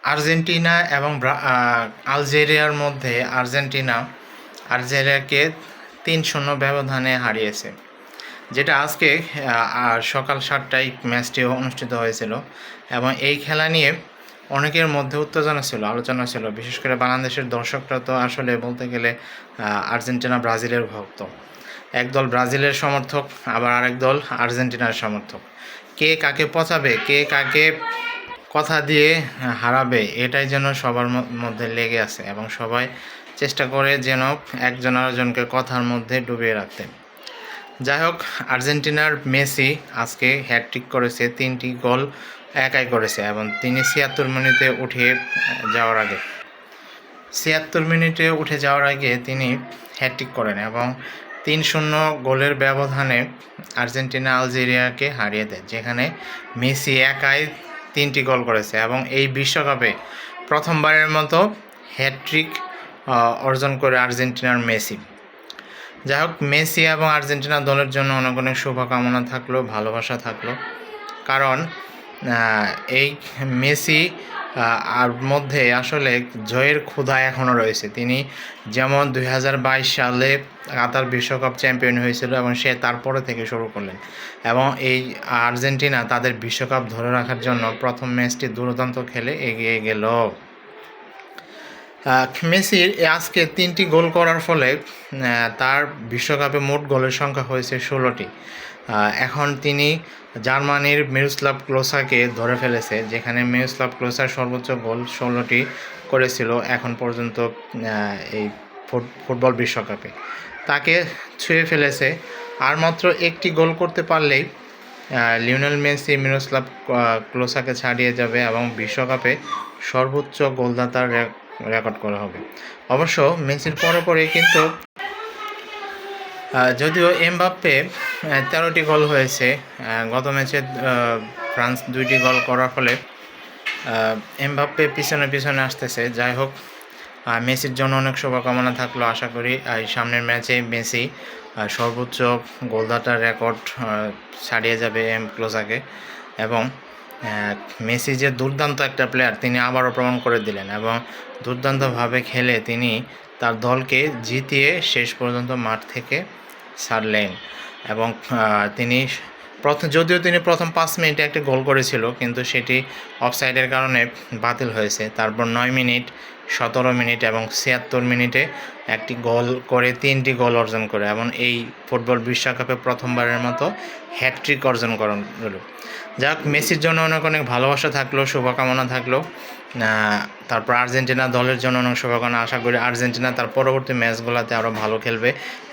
Argentina এবং আলজেরিয়ার মধ্যে আলজেরিয়াকে ৩-০ ব্যবধানে হারিয়েছে, যেটা আজকে সকাল ৭টায় ম্যাচটি অনুষ্ঠিত হয়েছিল। এবং এই খেলা নিয়ে অনেকের মধ্যে উত্তেজনা ছিল, আলোচনা ছিল। বিশেষ করে বাংলাদেশের দর্শকরা তো আসলে বলতে গেলে আর্জেন্টিনা ব্রাজিলের ভক্ত। একদল ব্রাজিলের সমর্থক, আবার আরেক দল আর্জেন্টিনার সমর্থক। কে কাকে পচাবে, কে কাকে কথা দিয়ে হারাবে, এটাই যেন সবার মধ্যে লেগে আছে এবং সবাই চেষ্টা করে যেন একজন আরেকজনকে কথার মধ্যে ডুবিয়ে রাখতে। যাই হোক, আর্জেন্টিনার মেসি আজকে হ্যাটট্রিক করেছে, 3টি গোল একাই করেছে এবং তিনি ৭৬ মিনিটে উঠে যাওয়ার আগে তিনি হ্যাটট্রিক করেন এবং ৩-০ গোলের ব্যবধানে আর্জেন্টিনা আলজেরিয়াকে হারিয়ে দেয়, যেখানে মেসি একাই 3টি গোল করেছে এবং এই বিশ্বকাপে প্রথমবারের মতো হ্যাটট্রিক অর্জন করে আর্জেন্টিনার মেসি। যাই হোক, মেসি এবং আর্জেন্টিনা দলের জন্য অনেক অনেক শুভকামনা থাকলো, ভালোবাসা থাকলো। কারণ এই মেসি আর মধ্যে আসলে জয়ের ক্ষুধা এখনও রয়েছে। তিনি যেমন 2022 সালে কাতার বিশ্বকাপ চ্যাম্পিয়ন হয়েছিল এবং সে তারপরে থেকে শুরু করলেন, এবং এই আর্জেন্টিনা তাদের বিশ্বকাপ ধরে রাখার জন্য প্রথম ম্যাচটি দুর্দান্ত খেলে এগিয়ে গেল। মেসির আজকে 3টি গোল করার ফলে তার বিশ্বকাপে মোট গোলের সংখ্যা হয়েছে 16টি। এখন তিনি জার্মানির মিরোস্লাভ ক্লোসাকে ধরে ফেলেছে, যেখানে মিরোস্লাভ ক্লোসার সর্বোচ্চ গোল 16টি করেছিল এখন পর্যন্ত এই ফুটবল বিশ্বকাপে। তাকে ছুঁয়ে ফেলেছে। আর মাত্র একটি গোল করতে পারলেই লিওনেল মেসি মিরোস্লাভ ক্লোসাকে ছাড়িয়ে যাবে এবং বিশ্বকাপে সর্বোচ্চ গোলদাতার রেকর্ড করা হবে। অবশ্য মেসির পরে কিন্তু যদিও এমবাপ্পে 13টি গোল হয়েছে, গত ম্যাচে ফ্রান্স 2টি গোল করার ফলে এমবাপ্পে পিছনে আসতেছে। যাই হোক, মেসির জন্য অনেক শুভকামনা থাকলো। আশা করি এই সামনের ম্যাচে মেসি সর্বোচ্চ গোলদাতার রেকর্ড ছাড়িয়ে যাবে ক্লোসাকে। এবং মেসি যে দুর্দান্ত একটা প্লেয়ার, তিনি আবারও প্রমাণ করে দিলেন এবং দুর্দান্তভাবে খেলে তিনি তার দলকে জিতিয়ে শেষ পর্যন্ত মাঠ থেকে ছাড়লেন। এবং তিনি যদিও তিনি প্রথম 5 মিনিটে একটি গোল করেছিল, কিন্তু সেটি অফসাইডের কারণে বাতিল হয়েছে। তারপর 9 মিনিট, 17 মিনিট এবং 76 মিনিটে একটি গোল করে 3টি গোল অর্জন করে এবং এই ফুটবল বিশ্বকাপে প্রথমবারের মতো হ্যাটট্রিক অর্জন করা গেল। যাক, মেসির জন্য অনেক অনেক ভালোবাসা থাকলো, শুভকামনা থাকলো। তারপর আর্জেন্টিনা দলের জন্য অনেক শুভকামনা। আশা করি আর্জেন্টিনা তার পরবর্তী ম্যাচগুলোতে আরও ভালো খেলবে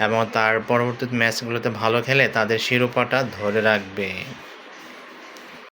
এবং তার পরবর্তী ম্যাচগুলোতে ভালো খেলে তাদের শিরোপাটা ধরে রাখবে।